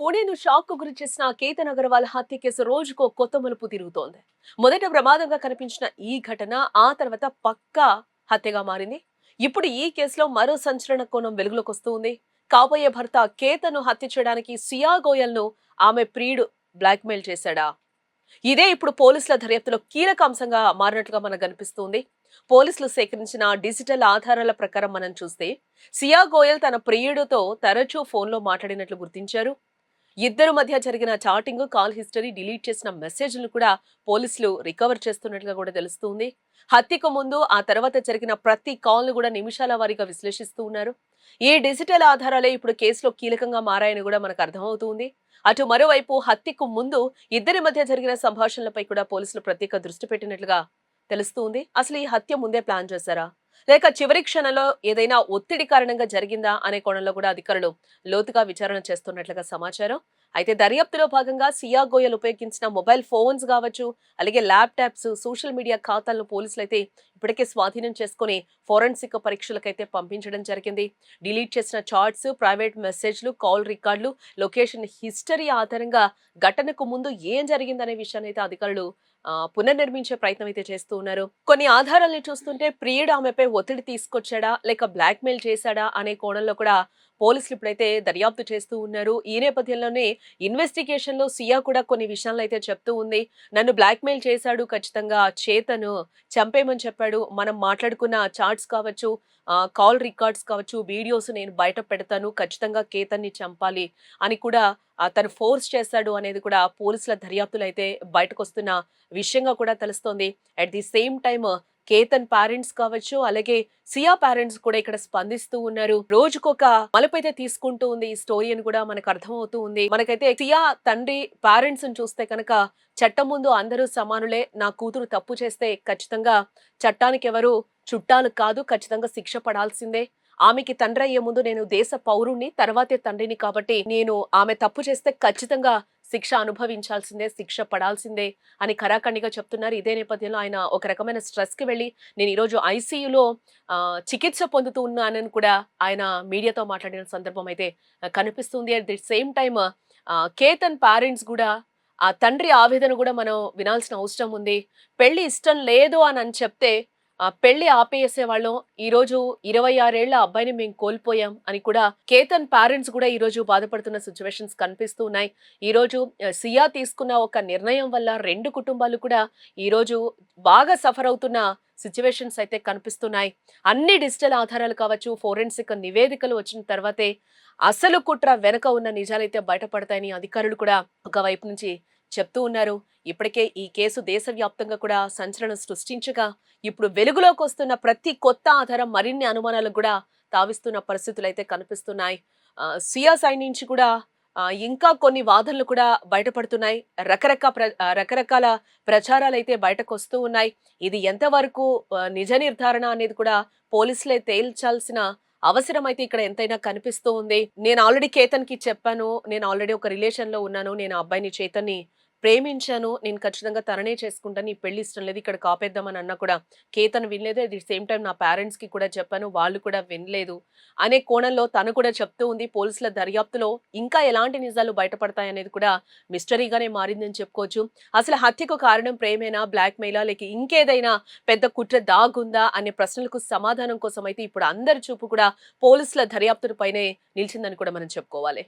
పుణెను షాక్‌కు గురిచేసిన కేతన్ అగర్వాల్ హత్య కేసు రోజుకో కొత్త మలుపు తిరుగుతోంది. మొదట ప్రమాదంగా కనిపించిన ఈ ఘటన ఆ తర్వాత పక్కా హత్యగా మారింది. ఇప్పుడు ఈ కేసులో మరో సంచలన కోణం వెలుగులోకొస్తుంది. కాబోయే భర్త కేతన్‌ను హత్య చేయడానికి సియా గోయల్‌ను ఆమె ప్రియుడు బ్లాక్‌మెయిల్ చేశాడా? ఇదే ఇప్పుడు పోలీసుల దర్యాప్తులో కీలక అంశంగా మారినట్లుగా మనకు కనిపిస్తుంది. పోలీసులు సేకరించిన డిజిటల్ ఆధారాల ప్రకారం మనం చూస్తే సియా గోయల్ తన ప్రియుడితో తరచూ ఫోన్లో మాట్లాడినట్లు గుర్తించారు. ఇద్దరు మధ్య జరిగిన చాటింగ్, కాల్ హిస్టరీ, డిలీట్ చేసిన మెసేజ్లను కూడా పోలీసులు రికవర్ చేస్తున్నట్లుగా కూడా తెలుస్తుంది. హత్యకు ముందు ఆ తర్వాత జరిగిన ప్రతి కాల్ ను కూడా నిమిషాల వారీగా విశ్లేషిస్తూ ఉన్నారు. ఈ డిజిటల్ ఆధారాలే ఇప్పుడు కేసులో కీలకంగా మారాయని కూడా మనకు అర్థమవుతుంది. అటు మరోవైపు హత్యకు ముందు ఇద్దరి మధ్య జరిగిన సంభాషణలపై కూడా పోలీసులు ప్రత్యేక దృష్టి పెట్టినట్లుగా తెలుస్తుంది. అసలు ఈ హత్య ముందే ప్లాన్ చేశారా, లేక చివరి క్షణంలో ఏదైనా ఒత్తిడి కారణంగా జరిగిందా అనే కోణంలో కూడా అధికారులు లోతుగా విచారణ చేస్తున్నట్లుగా సమాచారం. అయితే దర్యాప్తులో భాగంగా సియా గోయల్ ఉపయోగించిన మొబైల్ ఫోన్స్ కావచ్చు, అలాగే ల్యాప్టాప్స్, సోషల్ మీడియా ఖాతాలను పోలీసులు అయితే ఇప్పటికే స్వాధీనం చేసుకుని ఫోరెన్సిక్ పరీక్షలకైతే పంపించడం జరిగింది. డిలీట్ చేసిన చాట్స్, ప్రైవేట్ మెసేజ్లు, కాల్ రికార్డులు, లొకేషన్ హిస్టరీ ఆధారంగా ఘటనకు ముందు ఏం జరిగిందనే విషయాన్ని అయితే అధికారులు పునర్నిర్మించే ప్రయత్నం అయితే చేస్తూ ఉన్నారు. కొన్ని ఆధారాలను చూస్తుంటే ప్రియుడు ఆమెపై ఒత్తిడి తీసుకొచ్చాడా, లేక బ్లాక్మెయిల్ చేశాడా అనే కోణంలో కూడా పోలీసులు ఇప్పుడైతే దర్యాప్తు చేస్తూ ఉన్నారు. ఈ నేపథ్యంలోనే ఇన్వెస్టిగేషన్ లో సియా కూడా కొన్ని విషయాలను అయితే చెప్తూ ఉంది. నన్ను బ్లాక్మెయిల్ చేశాడు, ఖచ్చితంగా చేతను చంపేయమని చెప్పాడు. మనం మాట్లాడుకున్న చాట్స్ కావచ్చు, కాల్ రికార్డ్స్ కావచ్చు, వీడియోస్ నేను బయట పెడతాను, ఖచ్చితంగా కేతన్ని చంపాలి అని కూడా తను ఫోర్స్ చేశాడు అనేది కూడా పోలీసుల దర్యాప్తులు అయితే బయటకు వస్తున్న విషయంగా కూడా తెలుస్తోంది. At the same time Ketan parents కావచ్చు, అలాగే సియా పేరెంట్స్ కూడా ఇక్కడ స్పందిస్తూ ఉన్నారు. రోజుకొక మలుపైతే తీసుకుంటూ ఉంది ఈ స్టోరీ అని కూడా మనకు అర్థమవుతూ ఉంది. మనకైతే సియా తండ్రి పేరెంట్స్ ని చూస్తే కనుక చట్టం ముందు అందరూ సమానులే, నా కూతురు తప్పు చేస్తే ఖచ్చితంగా చట్టానికి ఎవరు చుట్టాలు కాదు, ఖచ్చితంగా శిక్ష పడాల్సిందే. ఆమెకి తండ్రి అయ్యే ముందు నేను దేశ పౌరుణ్ణి, తర్వాతే తండ్రిని, కాబట్టి నేను ఆమె తప్పు చేస్తే ఖచ్చితంగా శిక్ష అనుభవించాల్సిందే, శిక్ష పడాల్సిందే అని ఖరాఖండిగా చెప్తున్నారు. ఇదే నేపథ్యంలో ఆయన ఒక రకమైన స్ట్రెస్ కి వెళ్ళి నేను ఈరోజు ఐసీయూలో చికిత్స పొందుతూ ఉన్నానని కూడా ఆయన మీడియాతో మాట్లాడిన సందర్భం అయితే కనిపిస్తుంది. At the same time Ketan parents కూడా ఆ తండ్రి ఆవేదన కూడా మనం వినాల్సిన అవసరం ఉంది. పెళ్లి ఇష్టం లేదు అని చెప్తే పెళ్లి ఆపేసేవాళ్ళం, ఈ రోజు 26 ఏళ్ల అబ్బాయిని మేము కోల్పోయాం అని కూడా కేతన్ పేరెంట్స్ కూడా ఈ రోజు బాధపడుతున్న సిచ్యువేషన్స్ కనిపిస్తూ ఉన్నాయి. ఈ రోజు సియా తీసుకున్న ఒక నిర్ణయం వల్ల రెండు కుటుంబాలు కూడా ఈ రోజు బాగా సఫర్ అవుతున్న సిచ్యువేషన్స్ అయితే కనిపిస్తున్నాయి. అన్ని డిజిటల్ ఆధారాలు కావచ్చు, ఫోరెన్సిక్ నివేదికలు వచ్చిన తర్వాతే అసలు కుట్ర వెనక ఉన్న నిజాలైతే బయటపడతాయని అధికారులు కూడా ఒకవైపు నుంచి చెప్తూ ఉన్నారు. ఇప్పటికే ఈ కేసు దేశవ్యాప్తంగా కూడా సంచలనం సృష్టించగా ఇప్పుడు వెలుగులోకి వస్తున్న ప్రతి కొత్త ఆధారం మరిన్ని అనుమానాలకు కూడా తావిస్తున్న పరిస్థితులు అయితే కనిపిస్తున్నాయి. సియా సైడ్ నుంచి కూడా ఇంకా కొన్ని వాదనలు కూడా బయటపడుతున్నాయి. రకరకాల ప్రచారాలు అయితే బయటకు వస్తూ ఉన్నాయి. ఇది ఎంతవరకు నిజ నిర్ధారణ అనేది కూడా పోలీసులే తేల్చాల్సిన అవసరం అయితే ఇక్కడ ఎంతైనా కనిపిస్తూ ఉంది. నేను ఆల్రెడీ కేతన్ కి చెప్పాను, నేను ఆల్రెడీ ఒక రిలేషన్ లో ఉన్నాను, నేను ఆ అబ్బాయిని చేతన్ని ప్రేమించాను, నేను ఖచ్చితంగా తననే చేసుకుంటాను, ఈ పెళ్లి ఇష్టం లేదు, ఇక్కడ కాపేద్దామని అన్నా కూడా కేతన్ వినలేదు. అట్ ది సేమ్ టైం నా పేరెంట్స్ కి కూడా చెప్పాను, వాళ్ళు కూడా వినలేదు అనే కోణంలో తను కూడా చెప్తూ ఉంది. పోలీసుల దర్యాప్తులో ఇంకా ఎలాంటి నిజాలు బయటపడతాయనేది కూడా మిస్టరీగానే మారిందని చెప్పుకోవచ్చు. అసలు హత్యకు కారణం ప్రేమేనా, బ్లాక్ మెయిలా, లేక ఇంకేదైనా పెద్ద కుట్ర దాగుందా అనే ప్రశ్నలకు సమాధానం కోసం అయితే ఇప్పుడు అందరి చూపు కూడా పోలీసుల దర్యాప్తుల పైనే నిలిచిందని కూడా మనం చెప్పుకోవాలి.